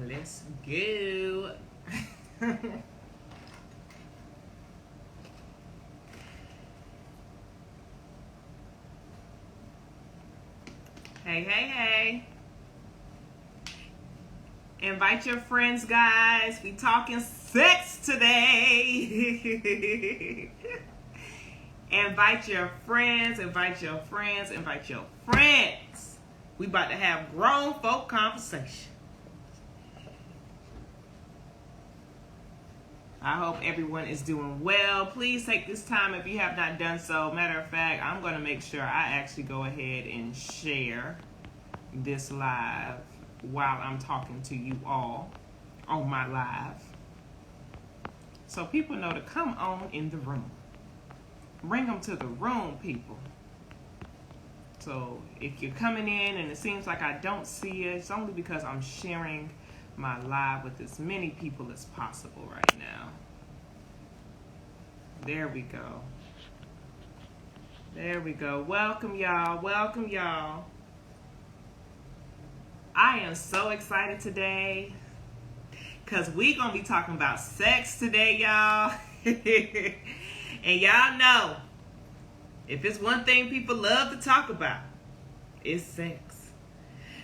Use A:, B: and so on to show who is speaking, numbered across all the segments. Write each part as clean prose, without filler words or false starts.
A: Let's go. Hey, hey, hey. Invite your friends, guys. We talking sex today. Invite your friends, invite your friends, invite your friends. We about to have grown folk conversation. I hope everyone is doing well. Please take this time if you have not done so. Matter of fact, I'm going to make sure I actually go ahead and share this live while I'm talking to you all on my live. So people know to come on in the room. Bring them to the room, people. So if you're coming in and it seems like I don't see you, it's only because I'm sharing my live with as many people as possible right now. There we go. There we go. Welcome, y'all. Welcome, y'all. I am so excited today because we're going to be talking about sex today, y'all. And y'all know, if it's one thing people love to talk about, it's sex.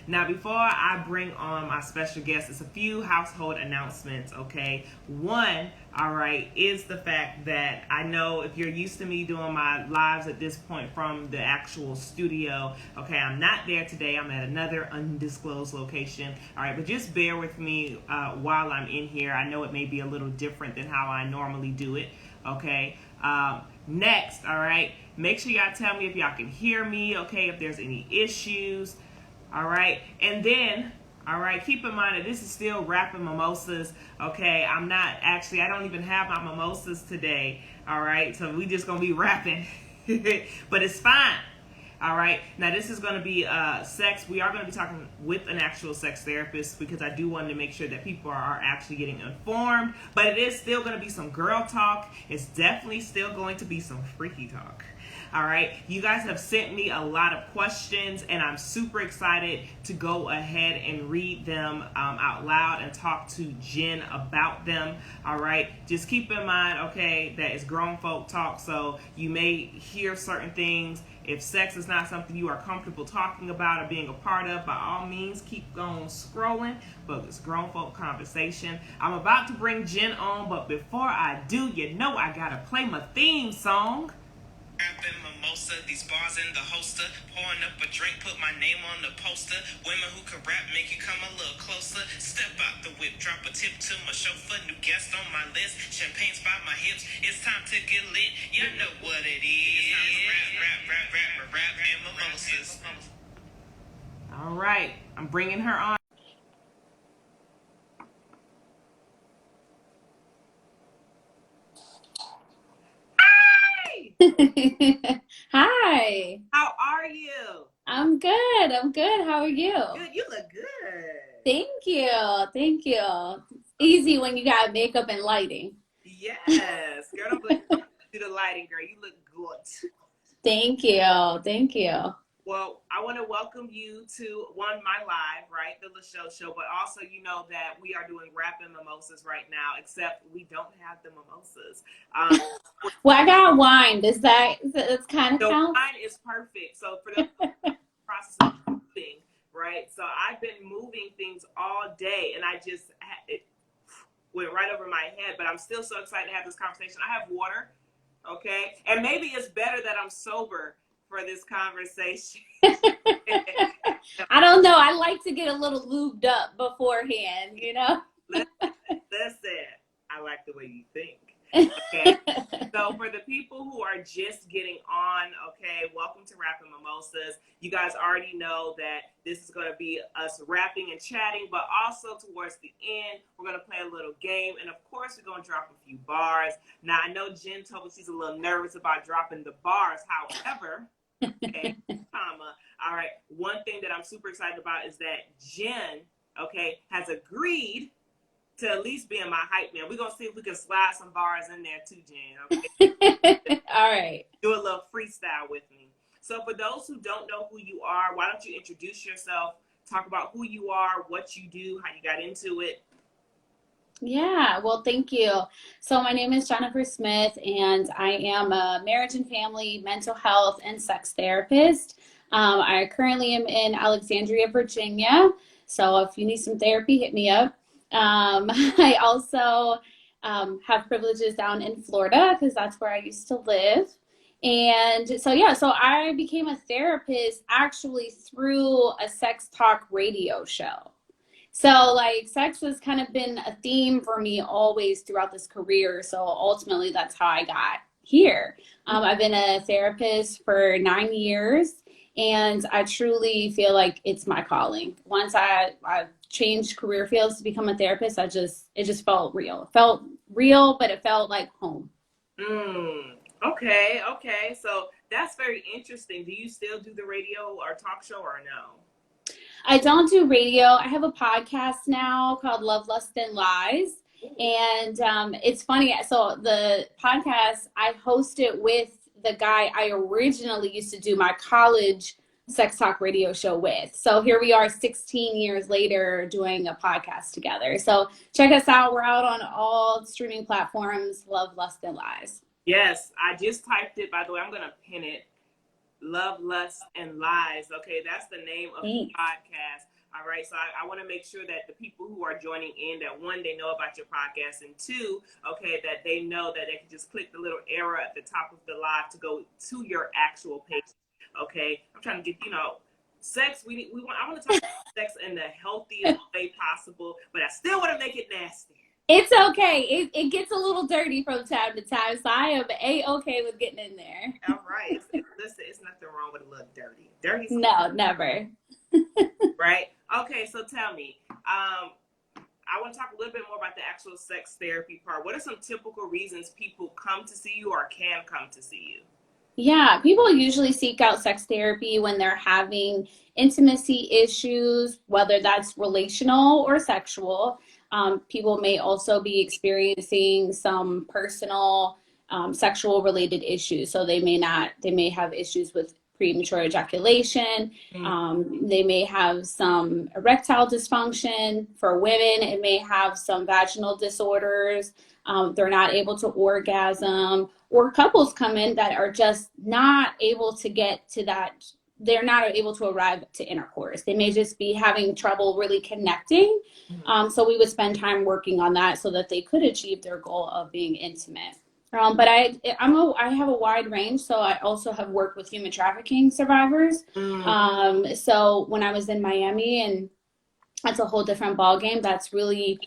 A: Now, before I bring on my special guest, it's a few household announcements, okay? One, all right, is the fact that I know if you're used to me doing my lives at this point from the actual studio, okay, I'm not there today. I'm at another undisclosed location, all right? But just bear with me while I'm in here. I know it may be a little different than how I normally do it, okay? Next, all right, make sure y'all tell me if y'all can hear me, okay, if there's any issues. All right. And then, all right, keep in mind that this is still Rapping Mimosas. Okay. I don't even have my mimosas today. All right. So we just going to be rapping. But it's fine. All right. Now, this is going to be sex. We are going to be talking with an actual sex therapist because I do want to make sure that people are actually getting informed. But it is still going to be some girl talk. It's definitely still going to be some freaky talk. All right, you guys have sent me a lot of questions, and I'm super excited to go ahead and read them out loud and talk to Jen about them. All right, just keep in mind, okay, that it's grown folk talk, so you may hear certain things. If sex is not something you are comfortable talking about or being a part of, by all means, keep going scrolling. But it's grown folk conversation. I'm about to bring Jen on, but before I do, you know I gotta play my theme song. Rapping mimosa, these bars in the holster. Pouring up a drink, put my name on the poster. Women who can rap make you come a little closer. Step out the whip, drop a tip to my chauffeur. New guest on my list, champagne's by my hips. It's time to get lit, you know what it is. Rap, and mimosas. All right, I'm bringing her on.
B: Hi.
A: How are you?
B: I'm good. I'm good. How are you?
A: Good. You look good.
B: Thank you. Thank you. It's easy when you got makeup and lighting.
A: Yes. Girl, don't do the lighting, girl. You look good.
B: Thank you. Thank you.
A: Well, I want to welcome you to my live, right, the LaShow Show, but also you know that we are doing Rapping Mimosas right now, except we don't have the mimosas.
B: Well, I got wine. That's kind of
A: The
B: count?
A: wine is perfect. So for the process of moving, right? So I've been moving things all day, and it went right over my head. But I'm still so excited to have this conversation. I have water, okay, and maybe it's better that I'm sober for this conversation.
B: I don't know. I like to get a little lubed up beforehand,
A: Listen, I like the way you think. Okay. So for the people who are just getting on, okay, welcome to Rapping Mimosas. You guys already know that this is going to be us rapping and chatting, but also towards the end, we're going to play a little game. And of course, we're going to drop a few bars. Now, I know Jen told me she's a little nervous about dropping the bars. However, okay, all right, one thing that I'm super excited about is that Jen, okay, has agreed to at least be in my hype man. We're going to see if we can slide some bars in there too, Jen,
B: okay? All right.
A: Do a little freestyle with me. So for those who don't know who you are, why don't you introduce yourself, talk about who you are, what you do, how you got into it.
B: Yeah, well, thank you. So, my name is Jennifer Smith, and I am a marriage and family, mental health, and sex therapist. I currently am in Alexandria, Virginia. So, if you need some therapy, hit me up. I also have privileges down in Florida because that's where I used to live. And so, yeah, so I became a therapist actually through a sex talk radio show. So, like, sex has kind of been a theme for me always throughout this career. So, ultimately, that's how I got here. I've been a therapist for 9 years, and I truly feel like it's my calling. Once I changed career fields to become a therapist, it just felt real. It felt real, but it felt like home.
A: Mm, okay, okay. So that's very interesting. Do you still do the radio or talk show or no?
B: I don't do radio. I have a podcast now called Love, Lust, and Lies. And it's funny. So the podcast, I host it with the guy I originally used to do my college sex talk radio show with. So here we are 16 years later doing a podcast together. So check us out. We're out on all streaming platforms, Love, Lust, and Lies.
A: Yes, I just typed it. By the way, I'm going to pin it. Love, Lust, and Lies. Okay, that's the name of the podcast. All right, so I want to make sure that the people who are joining in, that one, they know about your podcast, and two, okay, that they know that they can just click the little arrow at the top of the live to go to your actual page. Okay, I'm trying to get, sex. I want to talk about sex in the healthiest way possible, but I still want to make it nasty.
B: It's okay. It gets a little dirty from time to time, so I am A-okay with getting in there.
A: All right. Listen, it's nothing wrong with a little dirty. Dirty.
B: No, never.
A: Right? Okay, so tell me, I want to talk a little bit more about the actual sex therapy part. What are some typical reasons people come to see you or can come to see you?
B: Yeah, people usually seek out sex therapy when they're having intimacy issues, whether that's relational or sexual. People may also be experiencing some personal sexual related issues. So they may have issues with premature ejaculation. They may have some erectile dysfunction. For women, it may have some vaginal disorders. They're not able to orgasm, or couples come in that are just not able to get to that. They're not able to arrive to intercourse. They may just be having trouble really connecting. So we would spend time working on that so that they could achieve their goal of being intimate. But I have a wide range. So I also have worked with human trafficking survivors. So when I was in Miami, and that's a whole different ballgame. That's really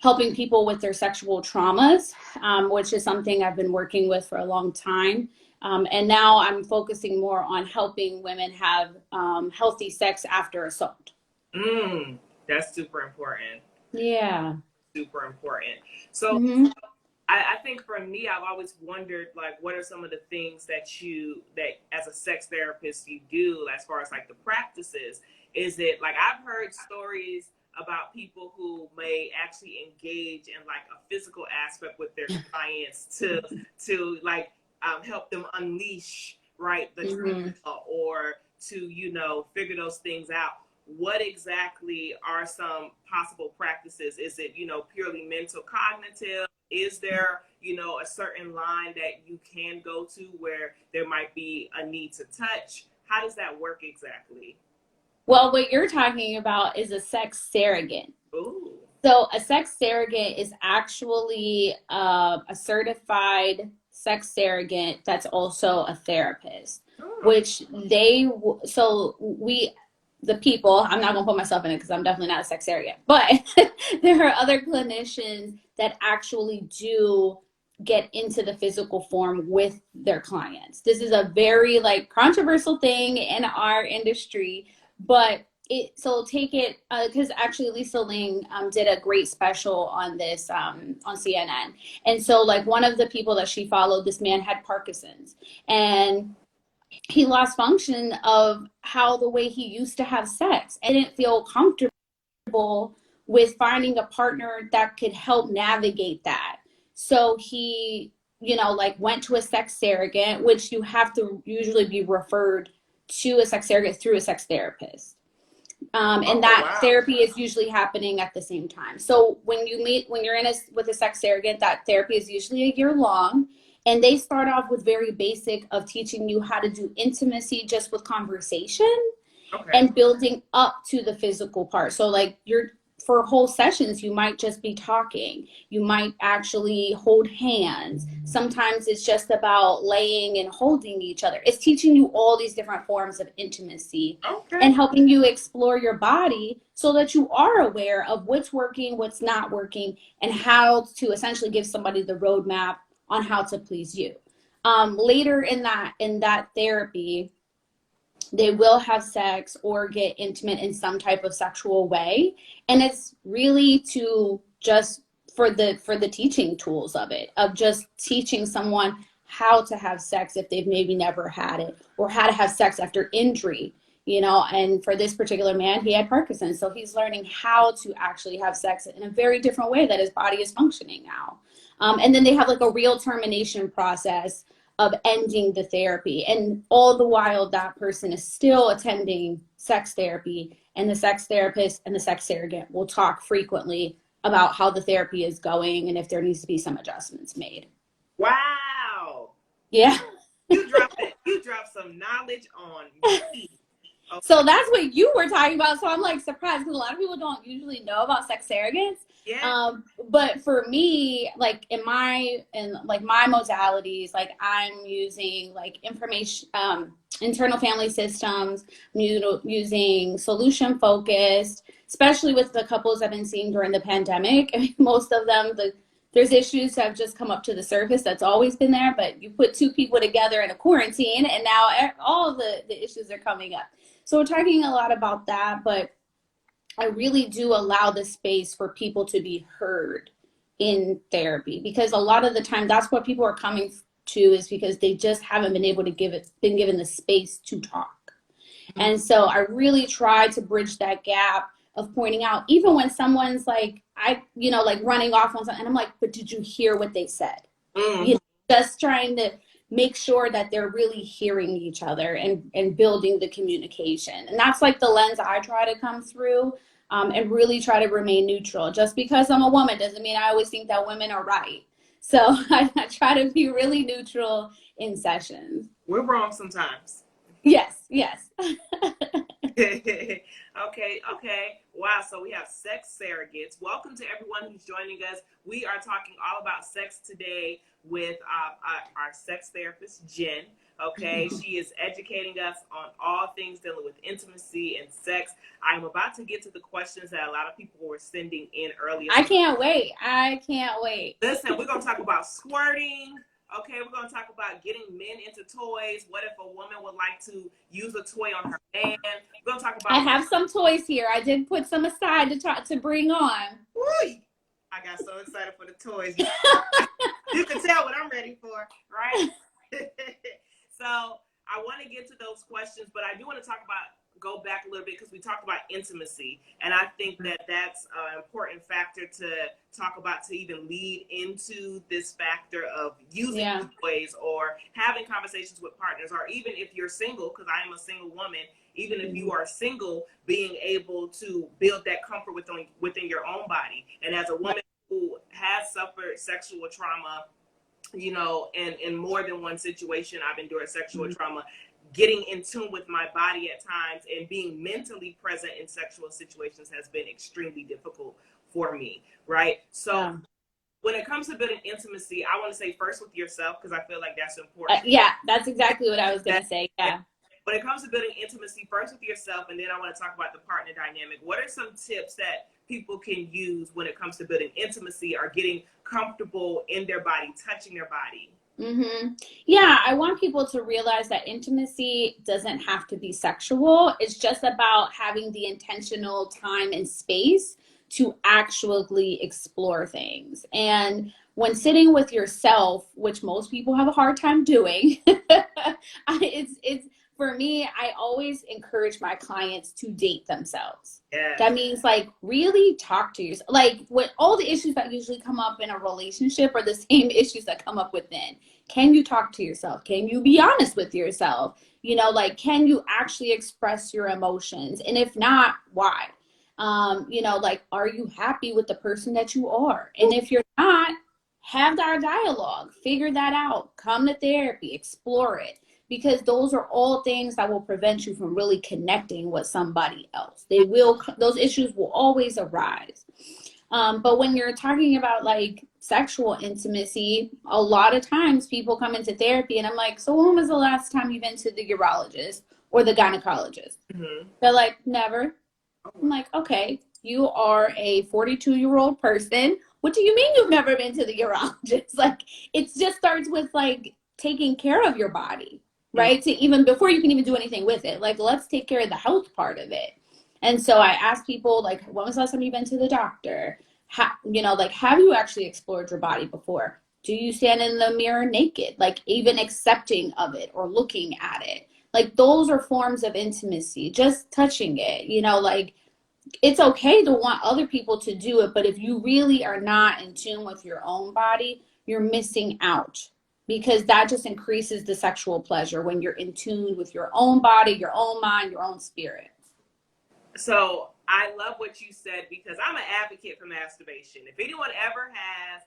B: helping people with their sexual traumas, which is something I've been working with for a long time. And now I'm focusing more on helping women have healthy sex after assault.
A: That's super important.
B: Yeah.
A: Super important. So I think for me, I've always wondered, like, what are some of the things that as a sex therapist you do as far as like the practices? Is it like, I've heard stories about people who may actually engage in like a physical aspect with their clients to like help them unleash, right, the trauma, or to figure those things out. What exactly are some possible practices? Is it purely mental, cognitive? Is there a certain line that you can go to where there might be a need to touch? How does that work exactly?
B: Well, what you're talking about is a sex surrogate.
A: Ooh.
B: So a sex surrogate is actually a certified sex surrogate that's also a therapist, which the people, I'm not going to put myself in it because I'm definitely not a sex surrogate, but there are other clinicians that actually do get into the physical form with their clients. This is a very controversial thing in our industry, but take it because actually Lisa Ling did a great special on this on CNN. And so one of the people that she followed, this man had Parkinson's, and he lost function of how the way he used to have sex, and didn't feel comfortable with finding a partner that could help navigate that. So he, went to a sex surrogate, which you have to usually be referred to a sex surrogate through a sex therapist. And that therapy is usually happening at the same time. So when you're with a sex surrogate, that therapy is usually a year long. And they start off with very basic of teaching you how to do intimacy just with conversation and building up to the physical part. So like for whole sessions, you might just be talking. You might actually hold hands. Sometimes it's just about laying and holding each other. It's teaching you all these different forms of intimacy and helping you explore your body so that you are aware of what's working, what's not working, and how to essentially give somebody the roadmap on how to please you. Later in that therapy, they will have sex or get intimate in some type of sexual way. And it's really to just for the teaching tools of it, of just teaching someone how to have sex if they've maybe never had it, or how to have sex after injury, and for this particular man, he had Parkinson's. So he's learning how to actually have sex in a very different way that his body is functioning now. And then they have like a real termination process of ending the therapy. And all the while that person is still attending sex therapy, and the sex therapist and the sex surrogate will talk frequently about how the therapy is going and if there needs to be some adjustments made.
A: Wow.
B: Yeah.
A: You dropped some knowledge on me. Okay.
B: So that's what you were talking about. So I'm like surprised because a lot of people don't usually know about sex surrogates.
A: Yeah.
B: But for me, like in my modalities, like I'm using like information, internal family systems, using solution focused, especially with the couples I've been seeing during the pandemic. I mean, most of them, there's issues that have just come up to the surface that's always been there, but you put two people together in a quarantine and now all the issues are coming up. So we're talking a lot about that, but I really do allow the space for people to be heard in therapy, because a lot of the time that's what people are coming to, is because they just haven't been able to been given the space to talk. Mm-hmm. And so I really try to bridge that gap of pointing out, even when someone's like, like running off on something, and I'm like, but did you hear what they said? Mm-hmm. Just trying to make sure that they're really hearing each other and building the communication. And that's like the lens I try to come through, and really try to remain neutral. Just because I'm a woman doesn't mean I always think that women are right. So I try to be really neutral in sessions.
A: We're wrong sometimes.
B: Yes.
A: Okay. Wow, so we have sex surrogates. Welcome to everyone who's joining us. We are talking all about sex today with our sex therapist, Jen. Okay, she is educating us on all things dealing with intimacy and sex. I'm about to get to the questions that a lot of people were sending in earlier.
B: I can't wait.
A: Listen, we're going to talk about squirting. Okay, we're going to talk about getting men into toys. What if a woman would like to use a toy on her man? We're going to talk about...
B: I have some toys here. I did put some aside to bring on.
A: Woo! I got so excited for the toys. You can tell what I'm ready for, right? So I want to get to those questions, but I do want to go back a little bit, because we talked about intimacy, and I think that that's an important factor to talk about, to even lead into this factor of using toys or having conversations with partners, or even if you're single, because I am a single woman, even if you are single, being able to build that comfort within your own body. And as a woman who has suffered sexual trauma, in more than one situation, I've endured sexual trauma. Getting in tune with my body at times and being mentally present in sexual situations has been extremely difficult for me, right? So when it comes to building intimacy, I want to say first with yourself, because I feel like that's important.
B: That's exactly what I was going to say. Yeah.
A: When it comes to building intimacy, first with yourself, and then I want to talk about the partner dynamic. What are some tips that people can use when it comes to building intimacy or getting comfortable in their body, touching their body?
B: Mm-hmm. Yeah, I want people to realize that intimacy doesn't have to be sexual. It's just about having the intentional time and space to actually explore things. And when sitting with yourself, which most people have a hard time doing, it's for me, I always encourage my clients to date themselves. Yeah. That means like really talk to yourself. Like with all the issues that usually come up in a relationship are the same issues that come up within. Can you talk to yourself? Can you be honest with yourself? You know, like, can you actually express your emotions? And if not, why? You know, like, are you happy with the person that you are? And if you're not, have our dialogue, figure that out, come to therapy, explore it, because those are all things that will prevent you from really connecting with somebody else. Those issues will always arise. But when you're talking about like sexual intimacy, a lot of times people come into therapy and I'm like, so when was the last time you've been to the urologist or the gynecologist?
A: Mm-hmm.
B: They're like, never. I'm like, okay, you are a 42-year-old person. What do you mean you've never been to the urologist? Like, it just starts with like taking care of your body, right? To even before you can even do anything with it, like, let's take care of the health part of it. And so I ask people, like, when was the last time you've been to the doctor? You know, like, have you actually explored your body before? Do you stand in the mirror naked? Like, even accepting of it or looking at it. Like, those are forms of intimacy, just touching it, you know, like, it's okay to want other people to do it, but if you really are not in tune with your own body, you're missing out, because that just increases the sexual pleasure when you're in tune with your own body, your own mind, your own spirit.
A: So I love what you said, because I'm an advocate for masturbation. If anyone ever has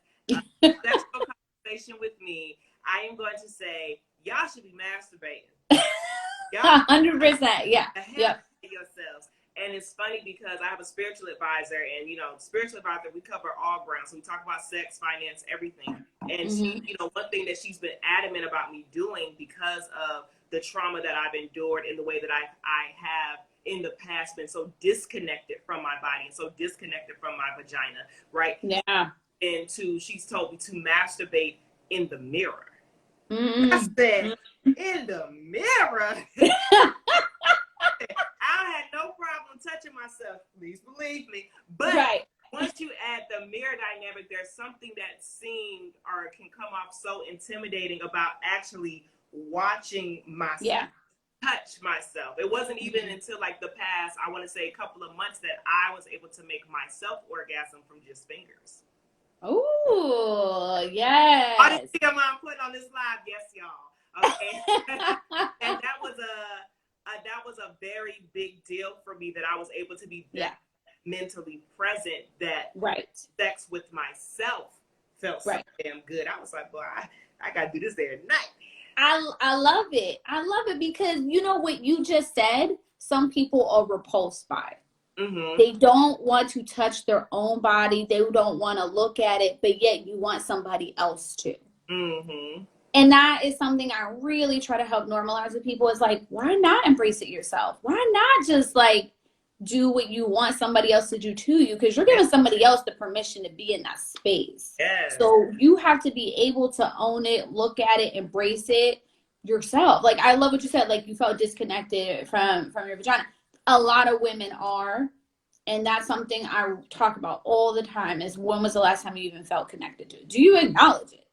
A: a sexual conversation with me, I am going to say, y'all should be masturbating.
B: Y'all 100%. Yeah.
A: Yep. Yourselves. And it's funny because I have a spiritual advisor, and, you know, spiritual advisor, we cover all grounds. So we talk about sex, finance, everything. And she, you know, one thing that she's been adamant about me doing, because of the trauma that I've endured and the way that I have in the past been so disconnected from my body and so disconnected from my vagina, right?
B: Yeah.
A: And she's told me to masturbate in the mirror.
B: Mm-hmm.
A: I said, in the mirror? I had no problem touching myself, please believe me. But once you add the mirror dynamic, there's something that seemed or can come off so intimidating about actually watching myself touch myself. It wasn't even until like the past, I want to say, a couple of months that I was able to make myself orgasm from just fingers.
B: Oh, yes.
A: I didn't see I'm putting on this live. Yes, y'all. Okay. And that was a very big deal for me, that I was able to be mentally present, that sex with myself felt so damn good. I was like, boy, I got to do this there at night.
B: I love it. I love it, because you know what you just said? Some people are repulsed by it. Mm-hmm. They don't want to touch their own body. They don't want to look at it, but yet you want somebody else to. Mm-hmm. And that is something I really try to help normalize with people, is like, why not embrace it yourself? Why not just like do what you want somebody else to do to you? Because you're giving somebody else the permission to be in that space. Yes. So you have to be able to own it, look at it, embrace it yourself. Like, I love what you said, like, you felt disconnected from your vagina. A lot of women are, and that's something I talk about all the time, is when was the last time you even felt connected to it? Do you acknowledge it?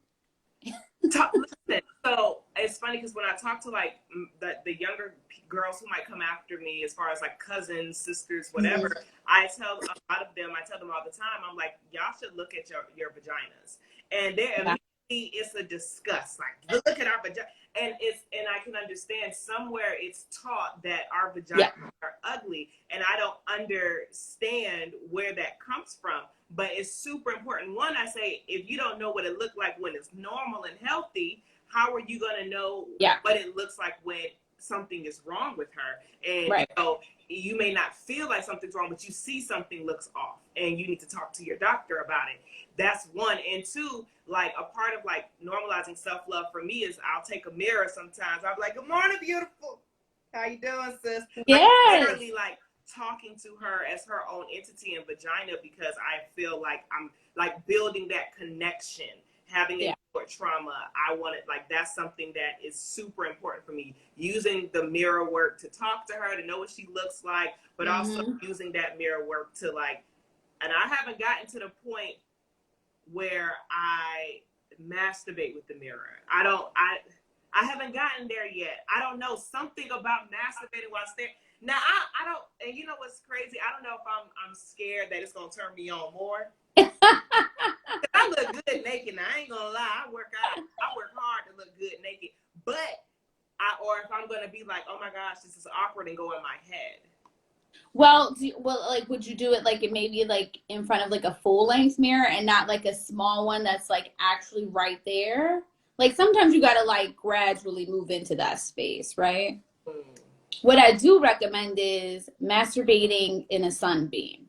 A: Listen, so it's funny, because when I talk to like the younger girls who might come after me, as far as like cousins, sisters, whatever, I tell a lot of them, I tell them all the time, I'm like, y'all should look at your vaginas. And they're immediately, it's a disgust. Like, look at our vagina. And I can understand somewhere it's taught that our vaginas are ugly, and I don't understand where that comes from. But it's super important. One, I say, if you don't know what it looked like when it's normal and healthy, how are you going to know what it looks like when something is wrong with her? And you know, you may not feel like something's wrong, but you see something looks off, and you need to talk to your doctor about it. That's one. And two, like, a part of like normalizing self-love for me is I'll take a mirror sometimes. I'll be like, good morning, beautiful. How you doing, sis? Yes. Like, literally, like, talking to her as her own entity and vagina, because I feel like I'm like building that connection, having endured trauma. I want it, like, that's something that is super important for me. Using the mirror work to talk to her, to know what she looks like, but also using that mirror work to like, and I haven't gotten to the point where I masturbate with the mirror. I haven't gotten there yet. I don't know, something about masturbating while staring. Now, I don't, and you know what's crazy? I don't know if I'm scared that it's going to turn me on more. I I look good naked. Now, I ain't gonna lie. I work out. I work hard to look good naked. But or if I'm gonna be like, oh my gosh, this is awkward, and go in my head.
B: Well, like, would you do it like maybe like in front of like a full length mirror and not like a small one that's like actually right there? Like sometimes you gotta like gradually move into that space, right?
A: Mm.
B: What I do recommend is masturbating in a sunbeam.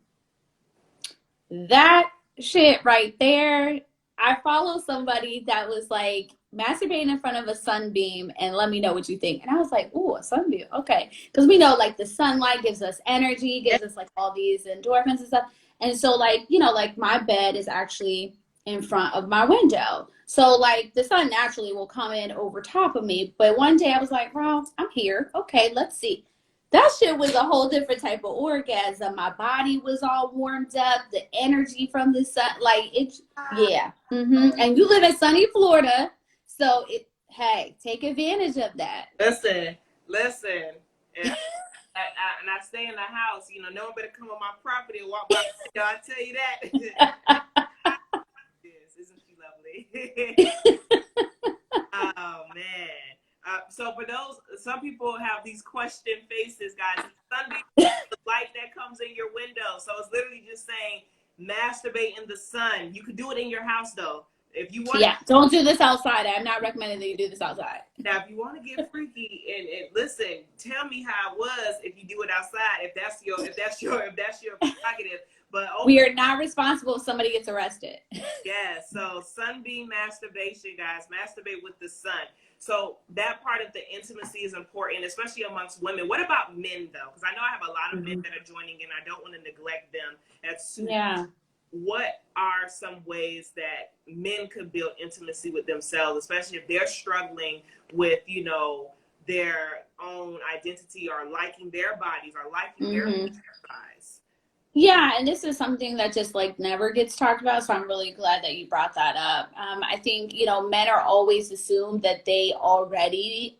B: That shit right there. I follow somebody that was like masturbating in front of a sunbeam and let me know what you think. And I was like, ooh, a sunbeam. Okay. Because we know like the sunlight gives us energy, gives us like all these endorphins and stuff. And so like, you know, like my bed is actually in front of my window. So like the sun naturally will come in over top of me. But one day I was like, well, I'm here. Okay, let's see. That shit was a whole different type of orgasm. My body was all warmed up, the energy from the sun, like it's yeah. And you live in sunny Florida, so hey, take advantage of that.
A: Listen. And I stay in the house. You know, no one better come on my property and walk by. I tell you that. Isn't she lovely? Oh man. So for those, some people have these question faces, guys. Sunday, the light that comes in your window. So it's literally just saying masturbate in the sun. You could do it in your house though. If you want,
B: yeah, don't do this outside. I'm not recommending that you do this outside.
A: Now, if you want to get freaky and listen, tell me how it was if you do it outside. If that's your prerogative. But
B: we are not responsible if somebody gets arrested.
A: Yeah. So sunbeam masturbation, guys. Masturbate with the sun. So that part of the intimacy is important, especially amongst women. What about men, though? Because I know I have a lot of men that are joining in. I don't want to neglect them.
B: Yeah.
A: What are some ways that men could build intimacy with themselves, especially if they're struggling with, you know, their own identity or liking their bodies or liking their size?
B: Yeah, and this is something that just like never gets talked about, so I'm really glad that you brought that up. I think, you know, men are always assumed that they already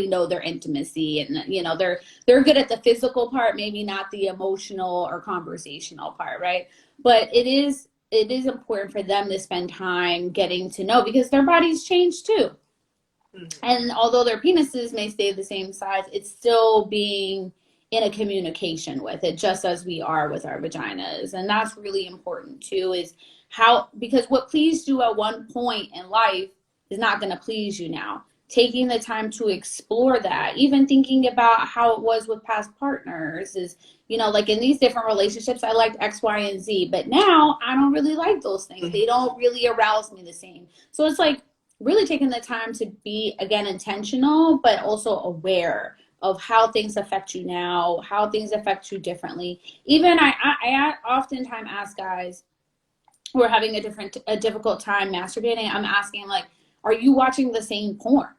B: know their intimacy, and you know they're good at the physical part, maybe not the emotional or conversational part, right? But it is important for them to spend time getting to know, because their bodies change too. And although their penises may stay the same size, it's still being in a communication with it, just as we are with our vaginas. And that's really important too, is how, because what pleased you at one point in life is not going to please you now. Taking the time to explore that, even thinking about how it was with past partners is, you know, like in these different relationships, I liked X, Y, and Z, but now I don't really like those things. They don't really arouse me the same. So it's like really taking the time to be, again, intentional, but also aware of how things affect you now, how things affect you differently. Even I oftentimes ask guys who are having a difficult time masturbating, I'm asking like, are you watching the same porn?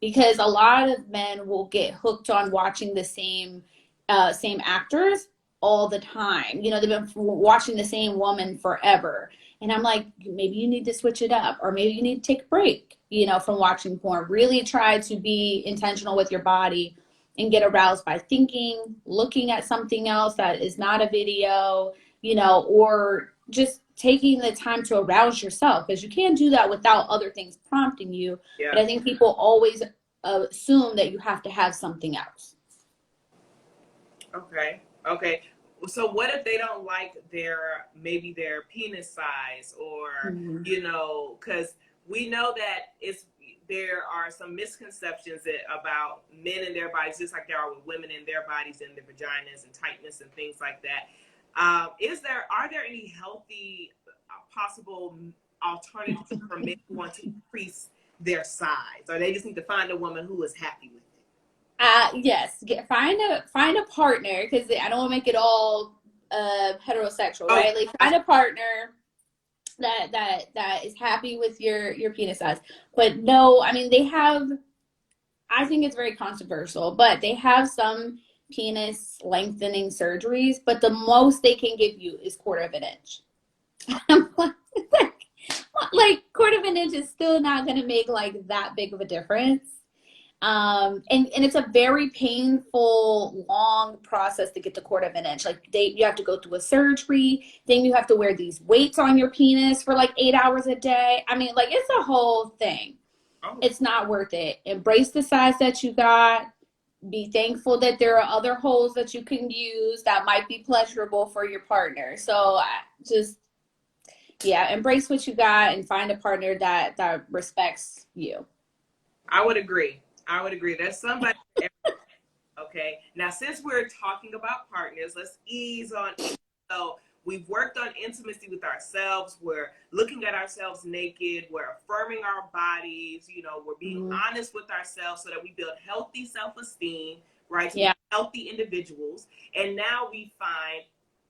B: Because a lot of men will get hooked on watching the same actors all the time. You know, they've been watching the same woman forever. And I'm like, maybe you need to switch it up, or maybe you need to take a break, you know, from watching porn. Really try to be intentional with your body and get aroused by thinking, looking at something else that is not a video, you know, or just taking the time to arouse yourself, because you can't do that without other things prompting you. Yeah. But I think people always assume that you have to have something else.
A: Okay. So what if they don't like their penis size, or, you know, because we know that there are some misconceptions about men and their bodies, just like there are with women and their bodies and their vaginas and tightness and things like that. Are there any healthy possible alternatives for men who want to increase their size, or they just need to find a woman who is happy with it?
B: Yes, find a partner, because I don't want to make it all heterosexual, right? Like find a partner that is happy with your penis size. But no, I mean, I think it's very controversial, but they have some penis lengthening surgeries, but the most they can give you is 1/4 inch. like 1/4 inch is still not going to make like that big of a difference. And it's a very painful, long process to get to quarter of an inch. Like you have to go through a surgery, then you have to wear these weights on your penis for like 8 hours a day. I mean, like it's a whole thing.
A: Oh,
B: It's not worth it. Embrace the size that you got. Be thankful that there are other holes that you can use that might be pleasurable for your partner. So just, yeah, embrace what you got and find a partner that respects you.
A: I would agree. I would agree. There's somebody. Okay. Now, since we're talking about partners, let's ease on. So we've worked on intimacy with ourselves. We're looking at ourselves naked. We're affirming our bodies. You know, we're being honest with ourselves so that we build healthy self-esteem, right? So
B: Yeah.
A: healthy individuals. And now we find,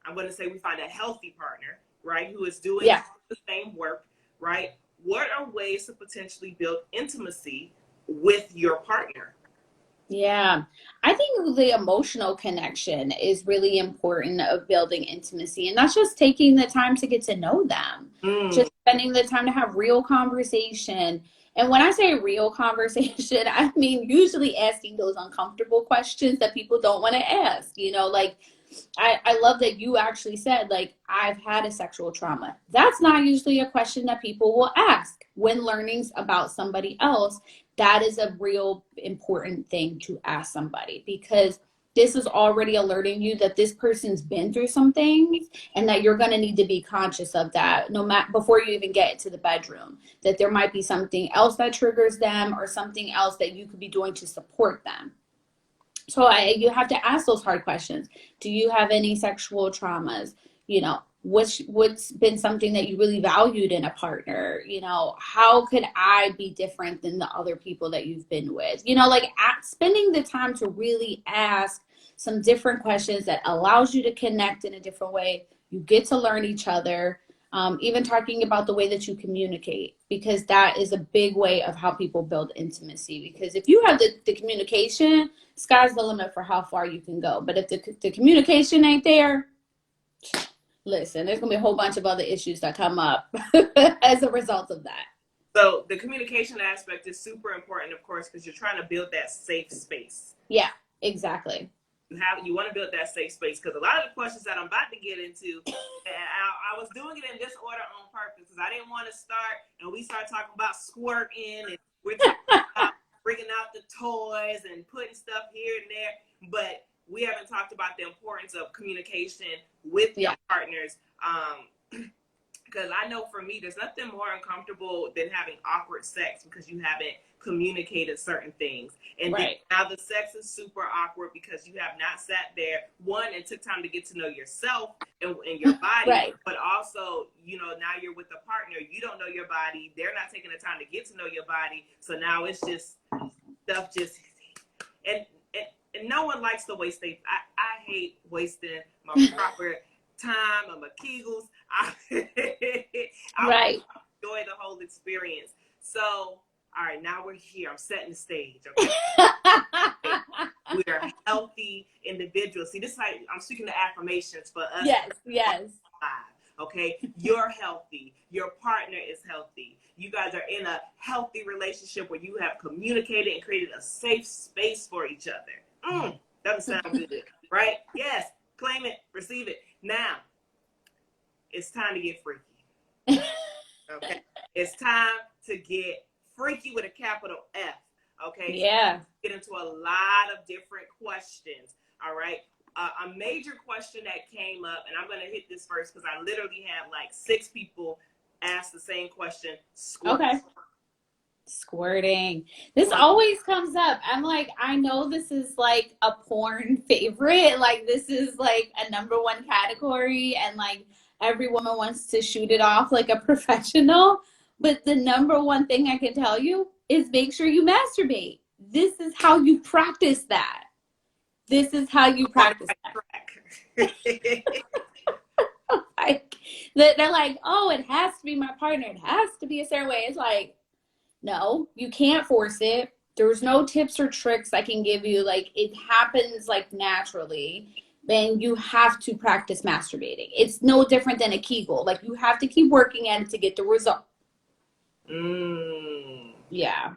A: I'm going to say we find a healthy partner, right? Who is doing the same work, right? What are ways to potentially build intimacy with your partner?
B: Yeah, I think the emotional connection is really important of building intimacy. And that's just taking the time to get to know them, just spending the time to have real conversation. And when I say real conversation, I mean usually asking those uncomfortable questions that people don't want to ask. You know, like I love that you actually said, like, I've had a sexual trauma. That's not usually a question that people will ask when learning about somebody else. That is a real important thing to ask somebody, because this is already alerting you that this person's been through some things and that you're going to need to be conscious of that no matter before you even get into the bedroom, that there might be something else that triggers them or something else that you could be doing to support them. So you have to ask those hard questions. Do you have any sexual traumas? You know, what's been something that you really valued in a partner? You know, how could I be different than the other people that you've been with? You know, like spending the time to really ask some different questions that allows you to connect in a different way. You get to learn each other. Even talking about the way that you communicate, because that is a big way of how people build intimacy. Because if you have the communication, sky's the limit for how far you can go. But if the communication ain't there, listen, there's going to be a whole bunch of other issues that come up as a result of that.
A: So the communication aspect is super important, of course, because you're trying to build that safe space.
B: Yeah, exactly.
A: You want to build that safe space, because a lot of the questions that I'm about to get into, and I was doing it in this order on purpose because I didn't want to start and we start talking about squirting and we're talking about bringing out the toys and putting stuff here and there, but we haven't talked about the importance of communication with your partners. Because I know for me, there's nothing more uncomfortable than having awkward sex because you haven't communicated certain things. And now the sex is super awkward because you have not sat there, one, and took time to get to know yourself and your body, but also, you know, now you're with a partner, you don't know your body, they're not taking the time to get to know your body, so now it's just stuff just, and no one likes to waste things. I hate wasting my proper time or my Kegels. I enjoy the whole experience. So, all right, now we're here. I'm setting the stage. Okay, we're healthy individuals. See, this is how I'm speaking to affirmations for us.
B: Yes.
A: Okay, you're healthy. Your partner is healthy. You guys are in a healthy relationship where you have communicated and created a safe space for each other. Doesn't sound good, right? Yes, claim it, receive it. Now, it's time to get freaky. Okay, it's time to get freaky with a capital F. Okay,
B: yeah.
A: Get into a lot of different questions. All right. A major question that came up, and I'm going to hit this first because I literally had like 6 people ask the same question.
B: Okay. Squirting. This always comes up. I'm like, I know this is like a porn favorite. Like, this is like a #1 category, and like every woman wants to shoot it off like a professional. But the #1 thing I can tell you is make sure you masturbate. This is how you practice that. This is how you practice that. Like, they're like, oh, it has to be my partner. It has to be a certain way. It's like, no, you can't force it. There's no tips or tricks I can give you. Like, it happens like naturally. Then you have to practice masturbating. It's no different than a Kegel. Like, you have to keep working at it to get the result. Yeah.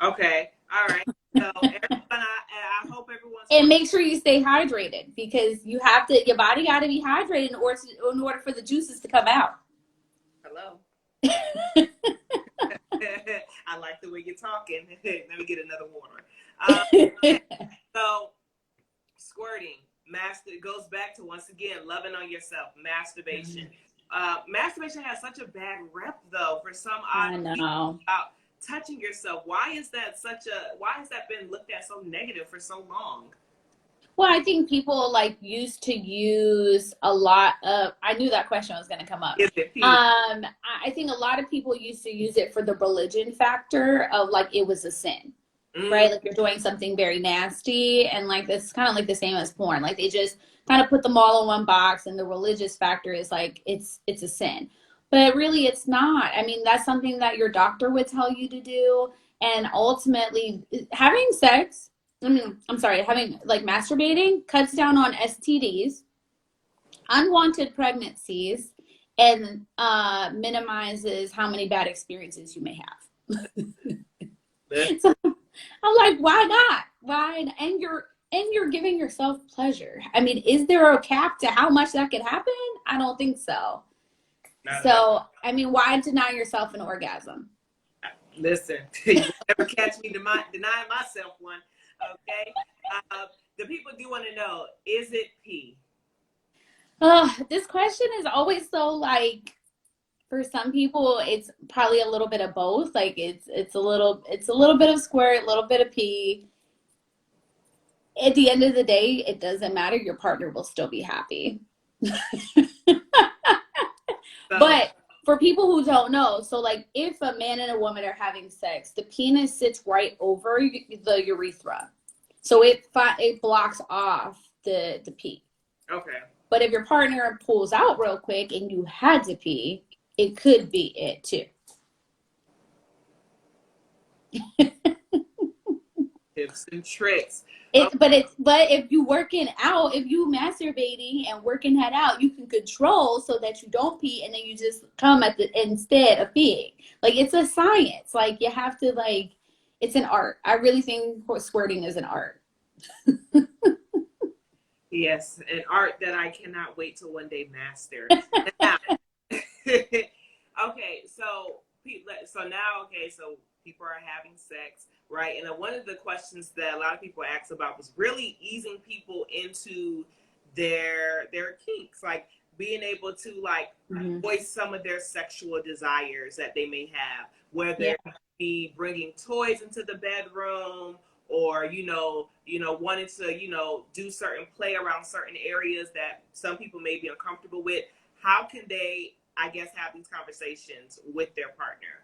A: Okay. All right. So everyone, I hope everyone's
B: And
A: working.
B: make sure you stay hydrated because you have to. Your body got to be hydrated in order for the juices to come out.
A: Hello. I like the way you're talking. Let me get another water. Okay. So squirting, master, it goes back to, once again, loving on yourself, masturbation. Masturbation has such a bad rep though for some
B: I
A: odd
B: know.
A: about touching yourself. Why has that been looked at so negative for so long?
B: Well, I think people like used to use a lot of. I knew that question was going to come up.
A: Is it P?
B: I think a lot of people used to use it for the religion factor of like it was a sin, right? Like you're doing something very nasty, and like it's kind of like the same as porn. Like they just kind of put them all in one box, and the religious factor is like it's a sin, but really it's not. I mean, that's something that your doctor would tell you to do, and ultimately having sex. I mean, I'm sorry, having like masturbating cuts down on STDs, unwanted pregnancies, and minimizes how many bad experiences you may have. So I'm like, why not? Why? And you're giving yourself pleasure. I mean, is there a cap to how much that could happen? I don't think so. So, I mean, why deny yourself an orgasm?
A: Listen, you will never catch me denying myself one. Okay. The people do want to know: is it P?
B: This question is always so like for some people it's probably a little bit of both. Like it's a little bit of squirt, a little bit of pee. At the end of the day, it doesn't matter. Your partner will still be happy.
A: So,
B: But for people who don't know, so like if a man and a woman are having sex, the penis sits right over the urethra. So it blocks off the pee.
A: okay.
B: But if your partner pulls out real quick and you had to pee, it could be it too.
A: Tips and tricks.
B: But if you working out, if you masturbating and working that out, you can control so that you don't pee and then you just come at the instead of peeing. Like it's a science. Like you have to like it's an art. I really think squirting is an art.
A: Yes, an art that I cannot wait to one day master. Now, okay, so people are having sex, right? And then one of the questions that a lot of people ask about was really easing people into their kinks, like being able to like voice some of their sexual desires that they may have, whether it be bringing toys into the bedroom or wanting to do certain play around certain areas that some people may be uncomfortable with. How can they, I guess, have these conversations with their partner?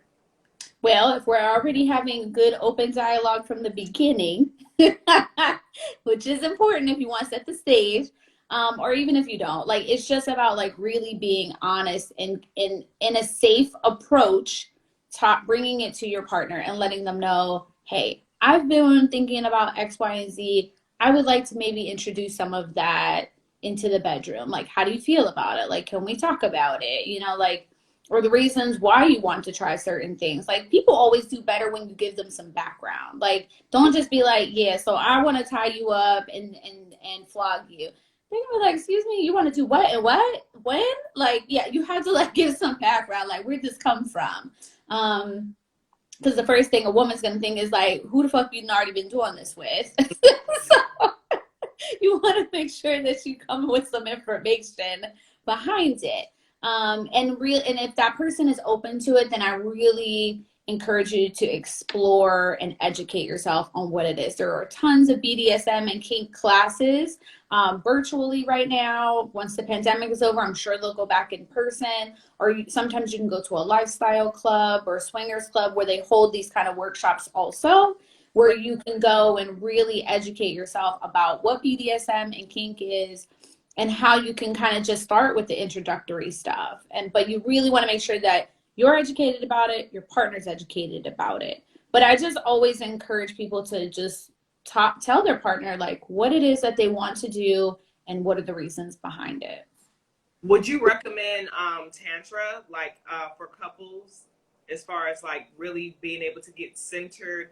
B: Well, if we're already having good open dialogue from the beginning, which is important if you want to set the stage, or even if you don't, like it's just about like really being honest and in a safe approach, bringing it to your partner and letting them know, hey, I've been thinking about X, Y, and Z. I would like to maybe introduce some of that into the bedroom. Like, how do you feel about it? Like, can we talk about it? Like or the reasons why you want to try certain things. Like people always do better when you give them some background. Like don't just be like, yeah, so I want to tie you up and flog you. They're gonna be like, excuse me, you want to do what and what? When? Like, yeah, you have to like give some background. Like, where'd this come from? Because the first thing a woman's gonna think is like, who the fuck you already been doing this with? So you want to make sure that you come with some information behind it. And if that person is open to it, then I really encourage you to explore and educate yourself on what it is. There are tons of BDSM and kink classes virtually right now. Once the pandemic is over, I'm sure they'll go back in person, or sometimes you can go to a lifestyle club or a swingers club where they hold these kind of workshops also, where you can go and really educate yourself about what BDSM and kink is and how you can kind of just start with the introductory stuff. But you really want to make sure that you're educated about it, your partner's educated about it. But I just always encourage people to just tell their partner like what it is that they want to do and what are the reasons behind it.
A: Would you recommend tantra like for couples as far as like really being able to get centered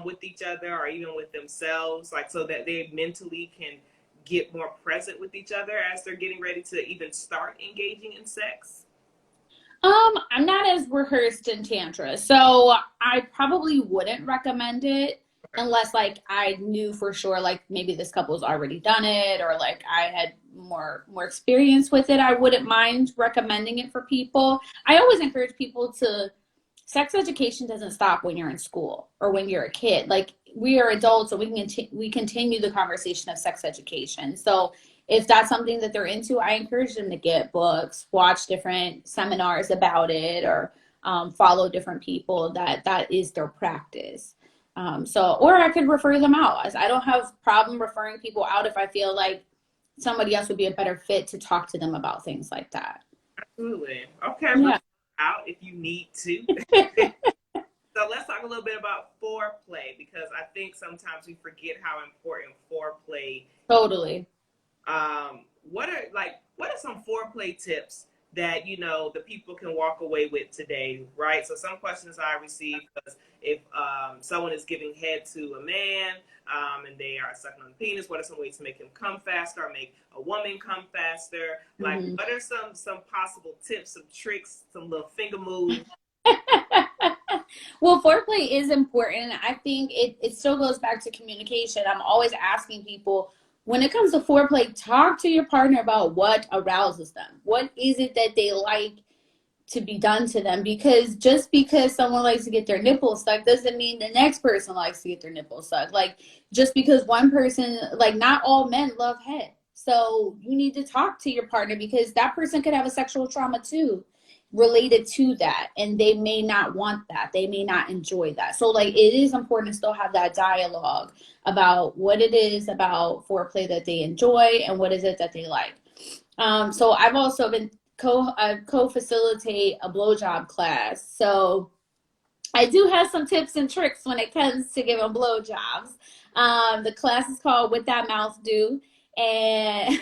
A: with each other or even with themselves, like so that they mentally can get more present with each other as they're getting ready to even start engaging in sex?
B: I'm not as rehearsed in Tantra, so I probably wouldn't recommend it unless like I knew for sure like maybe this couple's already done it or like I had more experience with it. I wouldn't mind recommending it for people. I always encourage people to sex education doesn't stop when you're in school or when you're a kid. Like we are adults, so we continue the conversation of sex education. So if that's something that they're into, I encourage them to get books, watch different seminars about it, or follow different people that is their practice. Or I could refer them out. I don't have problem referring people out if I feel like somebody else would be a better fit to talk to them about things like that.
A: Absolutely. Okay.
B: Yeah.
A: Out if you need to. So let's talk a little bit about foreplay, because I think sometimes we forget how important foreplay.
B: Totally.
A: What are some foreplay tips that the people can walk away with today, right? So some questions I receive was if someone is giving head to a man and they are sucking on the penis, what are some ways to make him come faster or make a woman come faster? Like, what are some possible tips, some tricks, some little finger moves?
B: Well, foreplay is important. I think it still goes back to communication. I'm always asking people, when it comes to foreplay, talk to your partner about what arouses them. What is it that they like to be done to them? Because just because someone likes to get their nipples sucked doesn't mean the next person likes to get their nipples sucked. Like, just because one person, like, not all men love head. So you need to talk to your partner because that person could have a sexual trauma too related to that, and they may not want that, they may not enjoy that. So like it is important to still have that dialogue about what it is about foreplay that they enjoy and what is it that they like. So I've also been co-facilitate a blowjob class, so I do have some tips and tricks when it comes to giving blowjobs. The class is called What That Mouth Do, and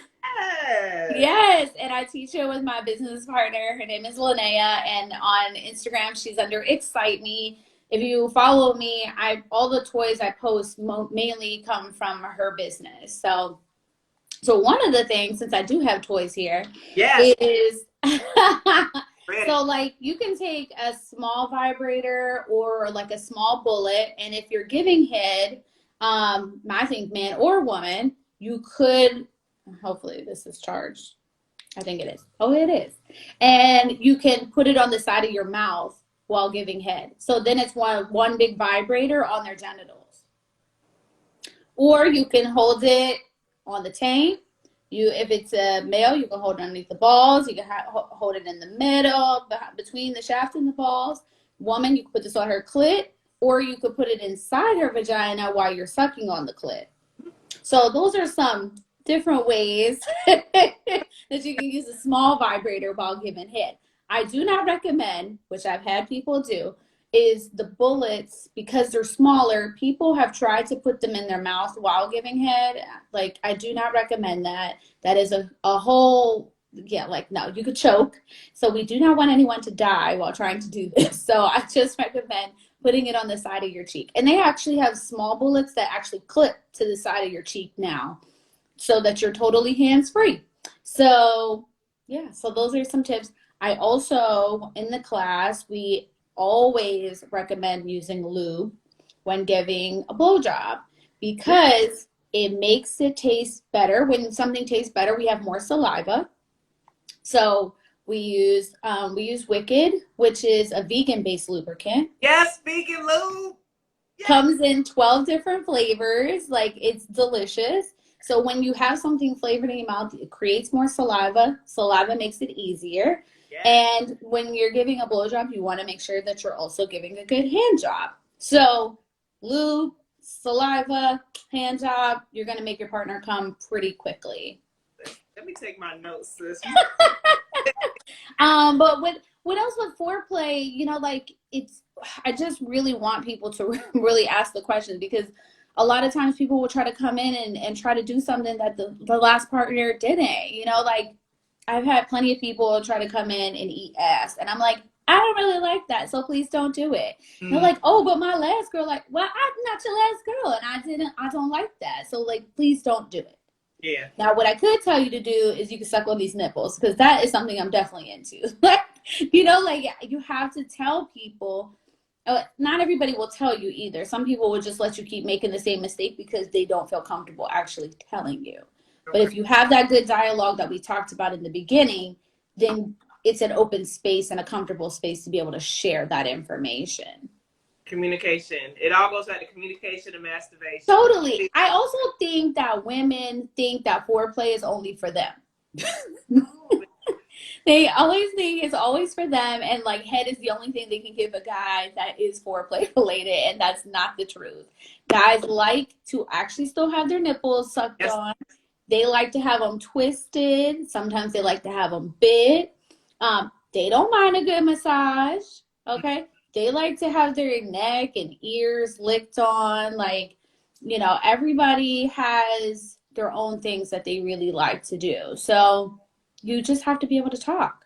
B: yes, and I teach it with my business partner. Her name is Linnea, and on Instagram she's under Excite Me. If you follow me, all the toys I post mainly come from her business. So one of the things, since I do have toys here, is so like you can take a small vibrator or like a small bullet, and if you're giving head, I think man or woman, you could. Hopefully this is charged. I think it is. Oh, it is. And you can put it on the side of your mouth while giving head. So then it's one big vibrator on their genitals. Or you can hold it on the taint. If it's a male, you can hold it underneath the balls. You can hold it in the middle, between the shaft and the balls. Woman, you can put this on her clit, or you could put it inside her vagina while you're sucking on the clit. So those are some different ways that you can use a small vibrator while giving head. I do not recommend, which I've had people do, is the bullets, because they're smaller. People have tried to put them in their mouth while giving head. Like, I do not recommend that. That is a whole, no, you could choke. So we do not want anyone to die while trying to do this. So I just recommend putting it on the side of your cheek. And they actually have small bullets that actually clip to the side of your cheek now, so that you're totally hands-free. So so those are some tips. I also, in the class, we always recommend using lube when giving a blowjob because it makes it taste better. When something tastes better, we have more saliva. So we use Wicked, which is a vegan-based lubricant.
A: Yes, vegan lube.
B: Yes. Comes in 12 different flavors. Like, it's delicious. So when you have something flavored in your mouth, it creates more saliva. Saliva makes it easier. Yeah. And when you're giving a blowjob, you want to make sure that you're also giving a good hand job. So lube, saliva, hand job, you're going to make your partner come pretty quickly.
A: Let me take my notes, sis.
B: But what else with foreplay, like I just really want people to really ask the questions, because a lot of times people will try to come in and try to do something that the last partner didn't, like I've had plenty of people try to come in and eat ass. And I'm like, I don't really like that, so please don't do it. And they're
A: Mm,
B: like, oh, but my last girl, like, well, I'm not your last girl, and I don't like that. So like, please don't do it.
A: yeah.
B: Now, what I could tell you to do is you can suck on these nipples because that is something I'm definitely into. Like, you know, like you have to tell people. Not everybody will tell you either. Some people will just let you keep making the same mistake because they don't feel comfortable actually telling you. But
A: Okay.
B: if you have that good dialogue that we talked about in the beginning, then it's an open space and a comfortable space to be able to share that information.
A: Communication. It all goes back to communication and masturbation.
B: Totally. I also think that women think that foreplay is only for them.
A: Oh,
B: They always think it's always for them, and like head is the only thing they can give a guy that is foreplay related, and that's not the truth. Guys like to actually still have their nipples sucked
A: yes.
B: on. They like to have them twisted. Sometimes they like to have them bit. They don't mind a good massage. Okay. They like to have their neck and ears licked on. Like, you know, everybody has their own things that they really like to do. So you just have to be able to talk.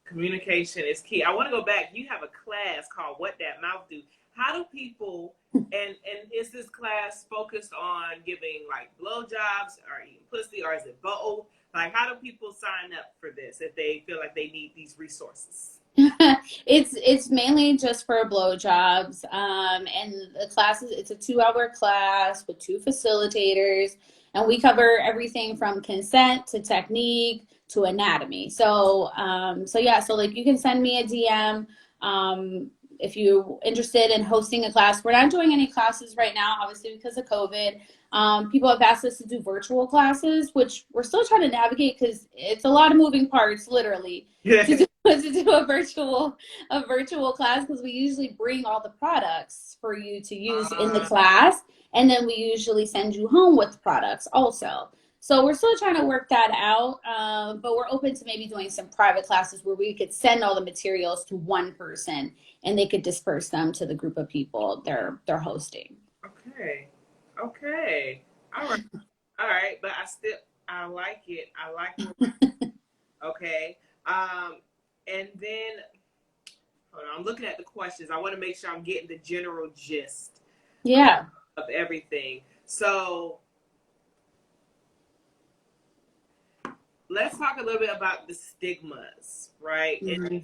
A: Communication is key. I want to go back. You have a class called What That Mouth Do. How do people and is this class focused on giving like blowjobs or eating pussy, or is it both? Like, how do people sign up for this if they feel like they need these resources?
B: It's mainly just for blowjobs. And the classes, it's a 2 hour class with two facilitators, and we cover everything from consent to technique to anatomy. So yeah, so like you can send me a DM. If you're interested in hosting a class. We're not doing any classes right now, obviously because of COVID. People have asked us to do virtual classes, which we're still trying to navigate because it's a lot of moving parts, literally,
A: Yeah.
B: to do a virtual class because we usually bring all the products for you to use in the class, and then we usually send you home with products also. So we're still trying to work that out, but we're open to maybe doing some private classes where we could send all the materials to one person and they could disperse them to the group of people they're hosting.
A: Okay. Okay. All right. All right. But I like it. I like it. Okay. And then hold on. I'm looking at the questions. I want to make sure I'm getting the general gist
B: Yeah.
A: of everything. So let's talk a little bit about the stigmas, right?
B: Mm-hmm.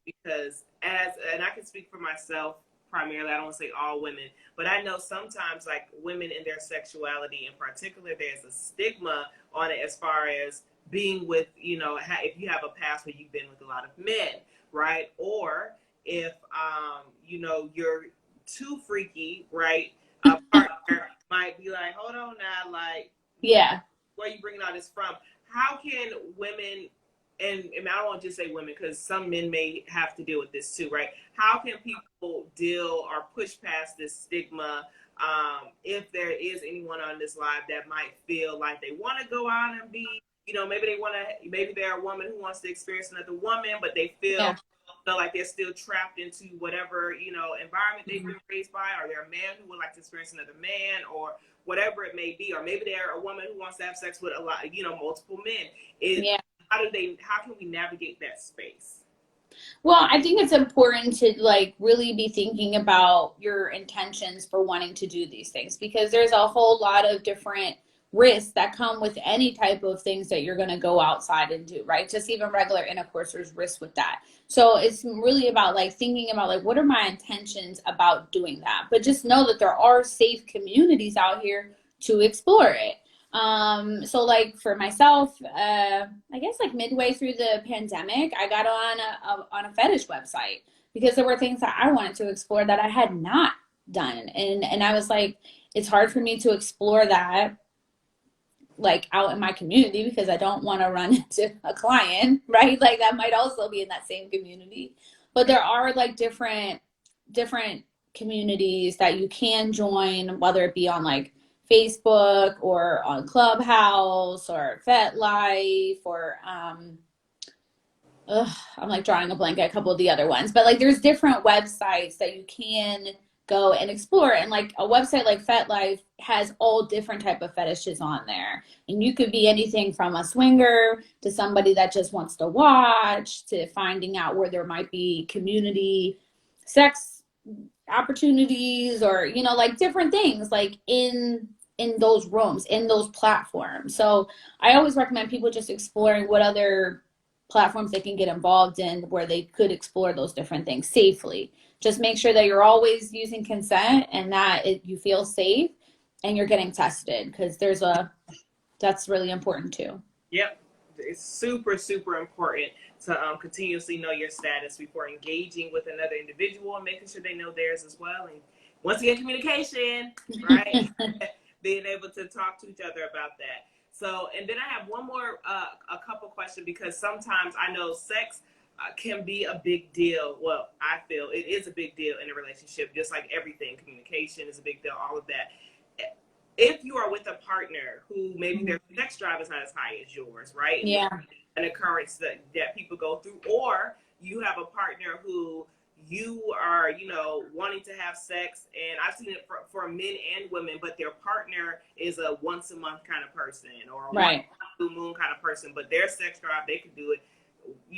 A: Because and I can speak for myself primarily, I don't want to say all women, but I know sometimes like women in their sexuality in particular, there's a stigma on it as far as being with, you know, if you have a past where you've been with a lot of men, right? Or if, you know, you're too freaky, right? A partner might be like, hold on now, like,
B: Yeah.
A: where are you bringing all this from? How can women, and I don't want to just say women because some men may have to deal with this too, right? How can people deal or push past this stigma if there is anyone on this live that might feel like they want to go out and be, you know, maybe they're a woman who wants to experience another woman, but they feel like they're still trapped into whatever, you know, environment they've been raised by, or they're a man who would like to experience another man, or whatever it may be, or maybe they're a woman who wants to have sex with a lot, you know, multiple men. How can we navigate that space?
B: Well, I think it's important to like really be thinking about your intentions for wanting to do these things because there's a whole lot of different risks that come with any type of things that you're going to go outside and do, right? Just even regular intercourse, there's risk with that. So it's really about like thinking about like what are my intentions about doing that? But just know that there are safe communities out here to explore it. So like for myself, I guess like midway through the pandemic, I got on a fetish website because there were things that I wanted to explore that I had not done. And I was like, it's hard for me to explore that like out in my community because I don't want to run into a client, right? Like that might also be in that same community. But there are like different communities that you can join, whether it be on like Facebook or on Clubhouse or FetLife or I'm like drawing a blank at a couple of the other ones, but like there's different websites that you can go and explore. And like a website like FetLife has all different type of fetishes on there. And you could be anything from a swinger to somebody that just wants to watch to finding out where there might be community sex opportunities, or like different things like in those rooms, in those platforms. So I always recommend people just exploring what other platforms they can get involved in where they could explore those different things safely. Just make sure that you're always using consent and that you feel safe and you're getting tested, because that's really important too.
A: Yep. It's super, super important to continuously know your status before engaging with another individual and making sure they know theirs as well. And once again, communication, right? Being able to talk to each other about that. So, and then I have one more, a couple questions, because sometimes I know sex can be a big deal. Well, I feel it is a big deal in a relationship, just like everything. Communication is a big deal, all of that. If you are with a partner who maybe their sex drive is not as high as yours, right?
B: Yeah.
A: An occurrence that people go through, or you have a partner who you are, wanting to have sex, and I've seen it for men and women, but their partner is a once a month kind of person, or a
B: right.
A: blue moon kind of person, but their sex drive, they can do it,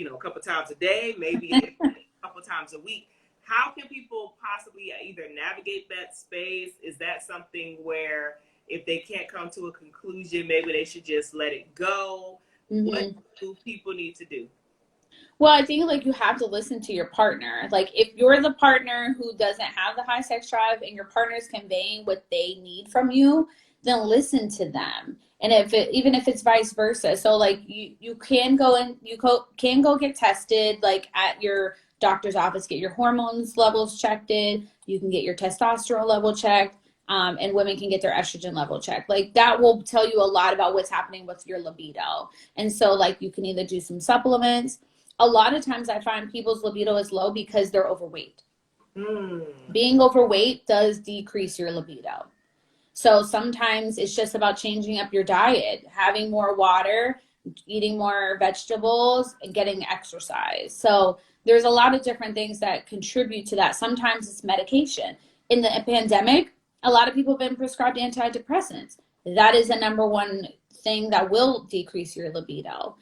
A: a couple times a day, maybe a couple times a week. How can people possibly either navigate that space? Is that something where if they can't come to a conclusion, maybe they should just let it go? Mm-hmm. What do people need to do?
B: Well, I think like you have to listen to your partner. Like if you're the partner who doesn't have the high sex drive and your partner is conveying what they need from you, then listen to them. And even if it's vice versa. So like you can go and can go get tested like at your doctor's office, get your hormones levels checked in. You can get your testosterone level checked. And women can get their estrogen level checked. Like that will tell you a lot about what's happening with your libido. And so like you can either do some supplements. A lot of times I find people's libido is low because they're overweight. Being overweight does decrease your libido. So sometimes it's just about changing up your diet, having more water, eating more vegetables, and getting exercise. So there's a lot of different things that contribute to that. Sometimes it's medication. In the pandemic, a lot of people have been prescribed antidepressants. That is a number one thing that will decrease your libido.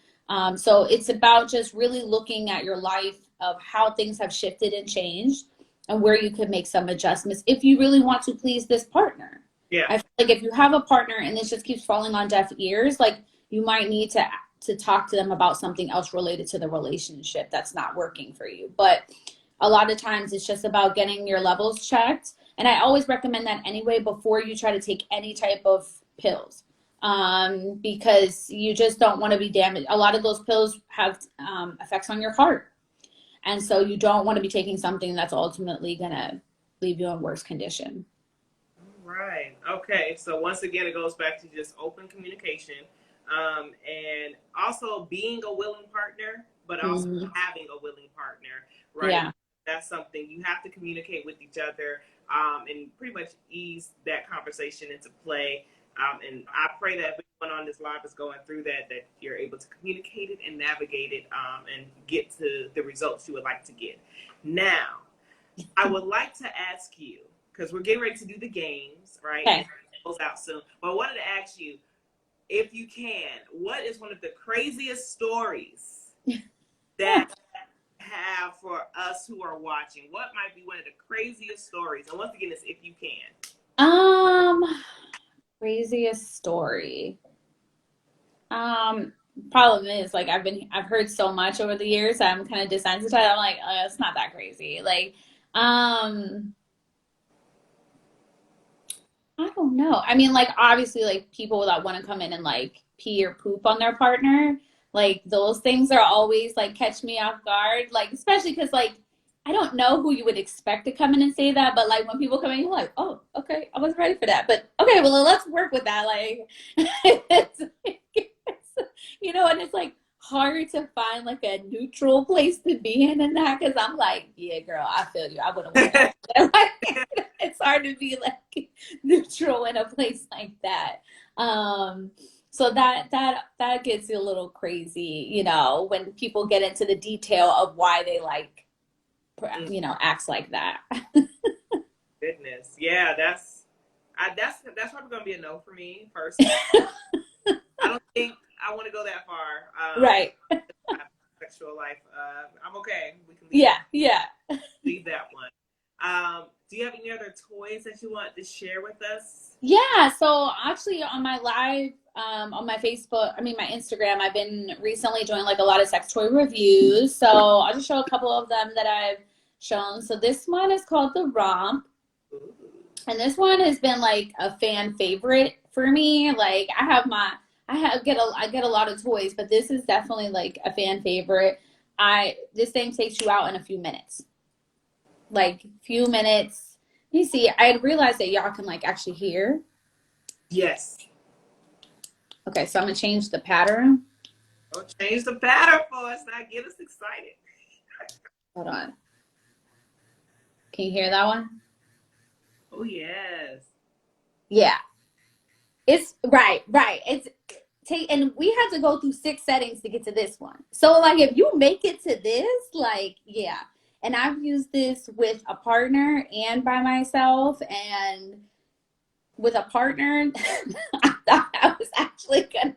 B: So it's about just really looking at your life of how things have shifted and changed and where you could make some adjustments if you really want to please this partner.
A: Yeah.
B: I feel like if you have a partner and this just keeps falling on deaf ears, like you might need to talk to them about something else related to the relationship that's not working for you. But a lot of times it's just about getting your levels checked. And I always recommend that anyway before you try to take any type of pills. Because you just don't want to be damaged. A lot of those pills have effects on your heart. And so you don't want to be taking something that's ultimately going to leave you in worse condition.
A: Right. Okay. So once again, it goes back to just open communication, and also being a willing partner, but also having a willing partner, right? Yeah. That's something you have to communicate with each other, and pretty much ease that conversation into play. And I pray that everyone on this live is going through that you're able to communicate it and navigate it, and get to the results you would like to get. Now, I would like to ask you, because we're getting ready to do the games, right?
B: Okay.
A: It goes out soon. But I wanted to ask you, if you can, what is one of the craziest stories that have for us who are watching? What might be one of the craziest stories? And once again, it's if you can.
B: Craziest story. Problem is, like, I've heard so much over the years, I'm kind of desensitized. I'm like, it's not that crazy. Like, I don't know. I mean, like, obviously, like, people that want to come in and, like, pee or poop on their partner, like, those things are always, like, catch me off guard. Like, especially because, like, I don't know who you would expect to come in and say that, but, like, when people come in, you're like, oh, okay, I wasn't ready for that. But, okay, well, let's work with that. Like, and it's, like, hard to find, like, a neutral place to be in that, because I'm like, yeah, girl, I feel you. I wouldn't want that. It's hard to be, like, neutral in a place like that. So that gets you a little crazy, when people get into the detail of why they like, acts like that.
A: Goodness. goodness. Yeah, that's probably gonna be a no for me personally. I don't think I want to go that far.
B: Right.
A: Sexual life. I'm okay. We can leave that one. Do you have any other toys that you want to share with us?
B: Yeah, so actually on my live, on my Facebook, I mean my Instagram, I've been recently doing like a lot of sex toy reviews. So I'll just show a couple of them that I've shown. So this one is called the Romp.
A: Ooh.
B: And this one has been like a fan favorite for me. Like I get a lot of toys, but this is definitely like a fan favorite. This thing takes you out in a few minutes. Like few minutes. You see, I had realized that y'all can like actually hear.
A: Yes.
B: Okay, so I'm gonna change the pattern.
A: Don't change the pattern for us. Now get us excited.
B: Hold on. Can you hear that one?
A: Oh yes.
B: Yeah. It's right. And we had to go through 6 settings to get to this one. So like if you make it to this, like yeah. And I've used this with a partner and by myself. And with a partner, I thought I was actually gonna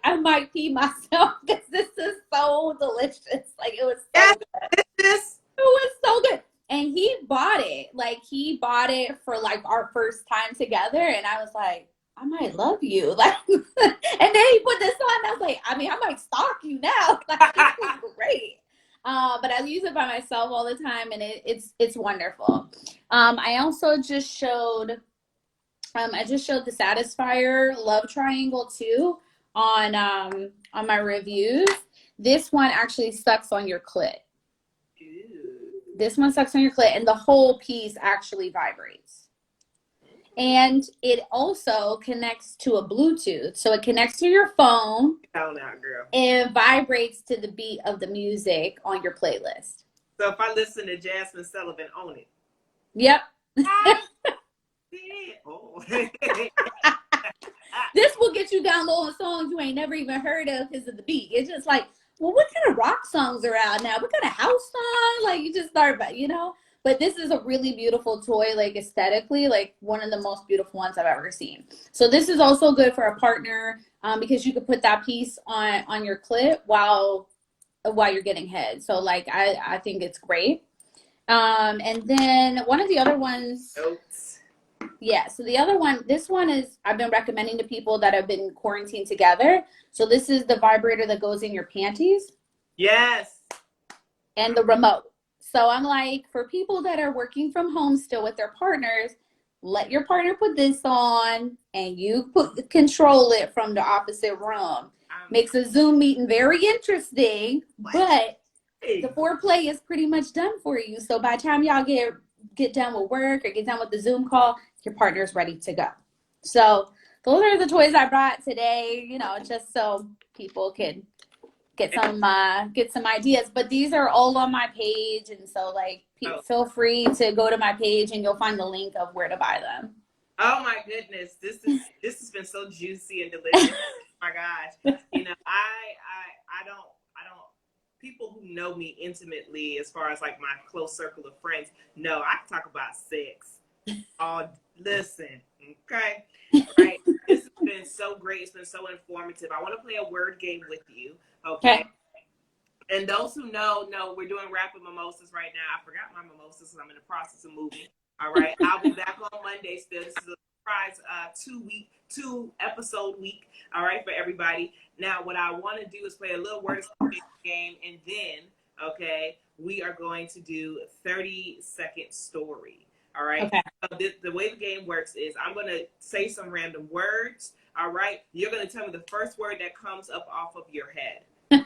B: I might pee myself because this is so delicious. Like it was so good.
A: This.
B: It was so good. And he bought it. Like he bought it for like our first time together. And I was like, I might love you. Like, and then he put this on. And I was like, I mean, I might stalk you now. Like, this is great. But I use it by myself all the time, and it's wonderful. I also just showed the Satisfier Love Triangle too on my reviews. This one actually sucks on your clit. This one sucks on your clit, and the whole piece actually vibrates. And it also connects to a Bluetooth. So it connects to your phone.
A: Down out, girl.
B: And vibrates to the beat of the music on your playlist.
A: So if I listen to Jasmine Sullivan, own it.
B: Yep.
A: Oh.
B: This will get you downloading songs you ain't never even heard of because of the beat. It's just like, well, what kind of rock songs are out now? What kind of house song? Like you just start, But this is a really beautiful toy, like aesthetically, like one of the most beautiful ones I've ever seen. So this is also good for a partner because you could put that piece on your clit while you're getting head. So like I think it's great. And then one of the other ones.
A: Oops.
B: Yeah, so the other one, this one is I've been recommending to people that have been quarantined together. So this is the vibrator that goes in your panties.
A: Yes.
B: And the remote. So I'm like, for people that are working from home still with their partners, let your partner put this on and you control it from the opposite room. Makes a Zoom meeting very interesting, but the foreplay is pretty much done for you. So by the time y'all get done with work or get done with the Zoom call, your partner's ready to go. So those are the toys I brought today, just so people can get some ideas. But these are all on my page, and so feel free to go to my page and you'll find the link of where to buy them.
A: Oh my goodness, this has been so juicy and delicious. Oh my gosh, I don't. People who know me intimately, as far as like my close circle of friends, know I can talk about sex. Listen, okay, right? This has been so great. It's been so informative. I want to play a word game with you, okay? And those who know, we're doing Rapid Mimosas right now. I forgot my mimosas, so I'm in the process of moving. All right, I'll be back on Monday still. This is a surprise 2-episode week. All right, for everybody. Now, what I want to do is play a little word game, and then, okay, we are going to do a 30-second story. All right.
B: Okay.
A: So the way the game works is I'm going to say some random words. All right. You're going to tell me the first word that comes up off of your head.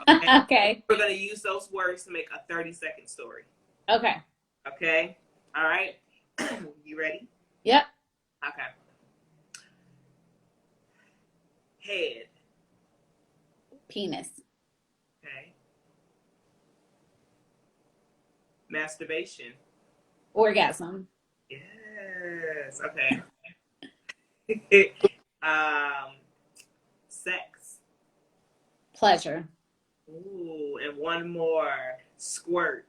A: Okay.
B: Okay.
A: We're going to use those words to make a 30-second story.
B: Okay.
A: Okay. All right. You ready?
B: Yep.
A: Okay. Head.
B: Penis.
A: Okay. Masturbation.
B: Orgasm.
A: Yes. Okay. Sex.
B: Pleasure.
A: Ooh, and one more. Squirt.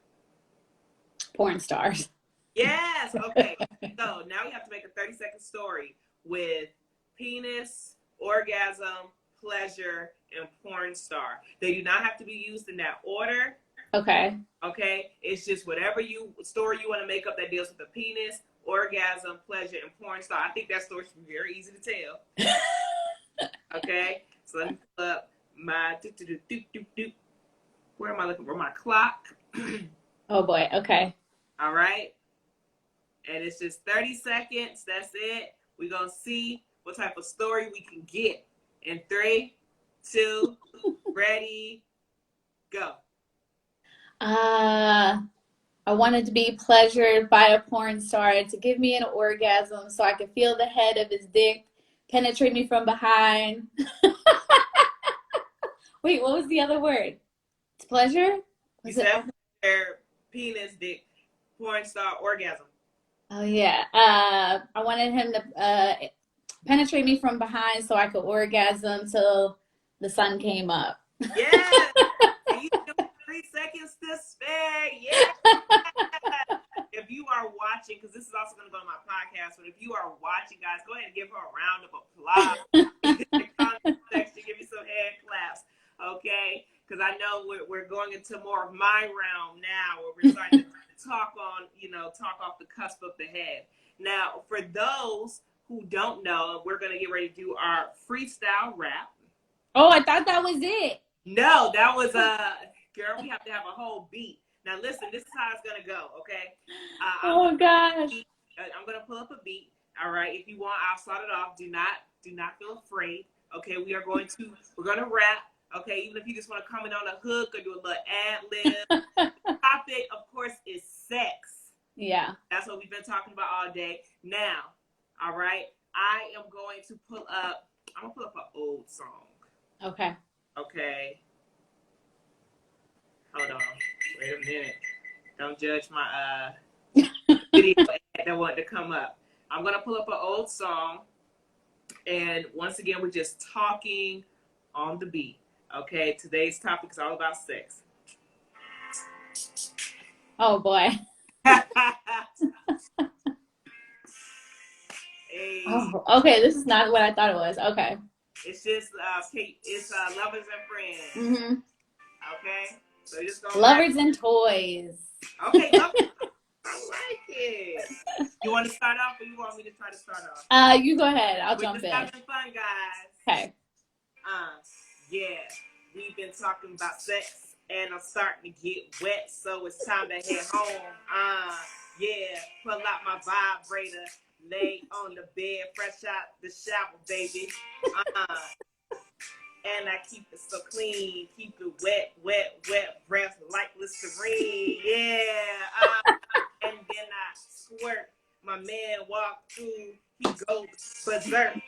B: Porn stars.
A: Yes. Okay. So now we have to make a 30-second story with penis, orgasm, pleasure, and porn star. They do not have to be used in that order.
B: Okay.
A: Okay. It's just whatever story you want to make up that deals with the penis, orgasm, pleasure, and porn star. I think that story should be very easy to tell. Okay. So let me pull up my where am I looking for my clock?
B: Oh boy. Okay.
A: All right. And it's just 30 seconds. That's it. We're going to see what type of story we can get. In 3, 2, ready, go.
B: I wanted to be pleasured by a porn star to give me an orgasm so I could feel the head of his dick penetrate me from behind. Wait, what was the other word? It's pleasure?
A: You said their penis, dick, porn star, orgasm.
B: Oh, yeah. I wanted him to penetrate me from behind so I could orgasm till the sun came up.
A: Yes. And you have 3 seconds to spare. Yeah. If you are watching, because this is also going to go on my podcast, but if you are watching, guys, go ahead and give her a round of applause. In the comment section, give me some hand claps, okay? Because I know we're going into more of my realm now, where we're starting to talk off the cusp of the head. Now, for those who don't know, we're going to get ready to do our freestyle rap.
B: Oh, I thought that was it.
A: No, that was girl, we have to have a whole beat. Now listen, this is how it's gonna go, okay?
B: Oh gosh.
A: I'm gonna pull up a beat. All right. If you want, I'll start it off. Do not feel afraid. Okay, we're gonna rap. Okay, even if you just want to comment on a hook or do a little ad lib. The topic, of course, is sex.
B: Yeah.
A: That's what we've been talking about all day. Now, all right, I'm gonna pull up an old song.
B: Okay.
A: Okay. Hold on. Wait a minute. Don't judge my video that wanted to come up. I'm going to pull up an old song. And once again, we're just talking on the beat. Okay. Today's topic is all about sex.
B: Oh boy.
A: Hey.
B: Oh, okay. This is not what I thought it was. Okay.
A: It's just it's lovers and friends.
B: Mm-hmm.
A: Okay. So just go
B: lovers and toys.
A: Okay. I like it. You want to start off, or you want me to try to start off?
B: You go ahead. I'll jump in.
A: We're just having fun, guys.
B: Okay.
A: Yeah. We've been talking about sex, and I'm starting to get wet, so it's time to head home. Yeah. Pull out my vibrator. Lay on the bed, fresh out the shower, baby. And I keep it so clean, keep it wet, breath like Listerine. Yeah. And then I squirt. My man walk through, he goes berserk.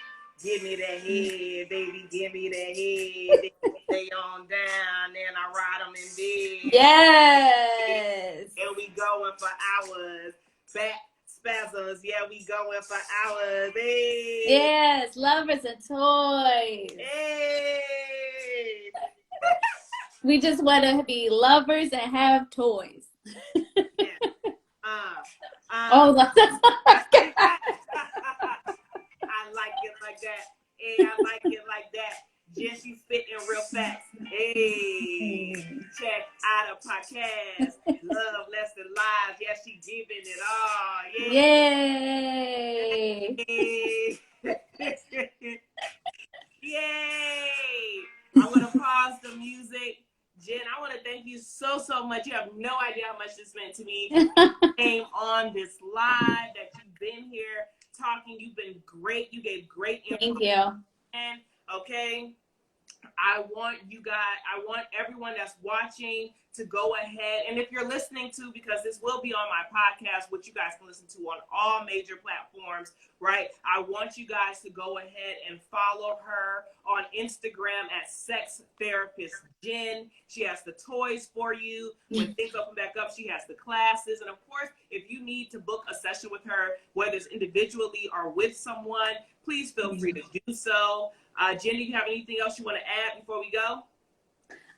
A: Give me that head, baby, give me that head. Stay on down, and I ride them in bed.
B: Yes.
A: And we going for hours. Back spasms, yeah, we going for hours. Hey.
B: Yes, lovers and toys.
A: Hey.
B: We just want to be lovers and have toys.
A: Yeah.
B: Oh, that's
A: I like it like that. Hey, I like it like that. Jen, she's spitting real fast. Hey, check out a podcast. Love less than lies. Yeah, she giving it all.
B: Yeah.
A: Yay. Yay. I'm going to pause the music. Jen, I want to thank you so much. You have no idea how much this meant to me. Came on this live, that you've been here talking. You've been great. You gave great information.
B: Thank you.
A: Okay. I want everyone that's watching to go ahead. And if you're listening to, because this will be on my podcast, which you guys can listen to on all major platforms, right? I want you guys to go ahead and follow her on Instagram at Sex Therapist Jen. She has the toys for you. When things open back up, she has the classes. And of course, if you need to book a session with her, whether it's individually or with someone, please feel free to do so. Jen, do you have anything else you want to add before we go?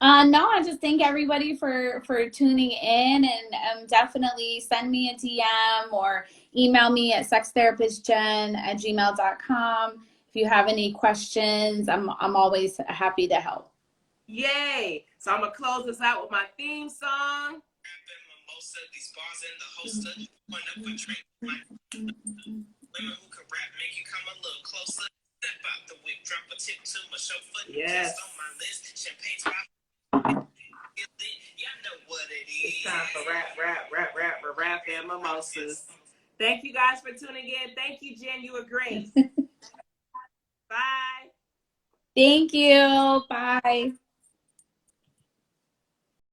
B: No, I just thank everybody for tuning in, and definitely send me a DM or email me at sextherapistjen@gmail.com. If you have any questions, I'm always happy to help.
A: Yay! So I'm gonna close this out with my theme song. Women who can rap make you come a little closer. Step out the whip, drop a tip to my chauffeur. Yes. On my list, champagne top. Y'all know what it is. It's time for rap and mimosas. Thank you guys for tuning in. Thank you, Jen. You were great. Bye.
B: Thank you. Bye.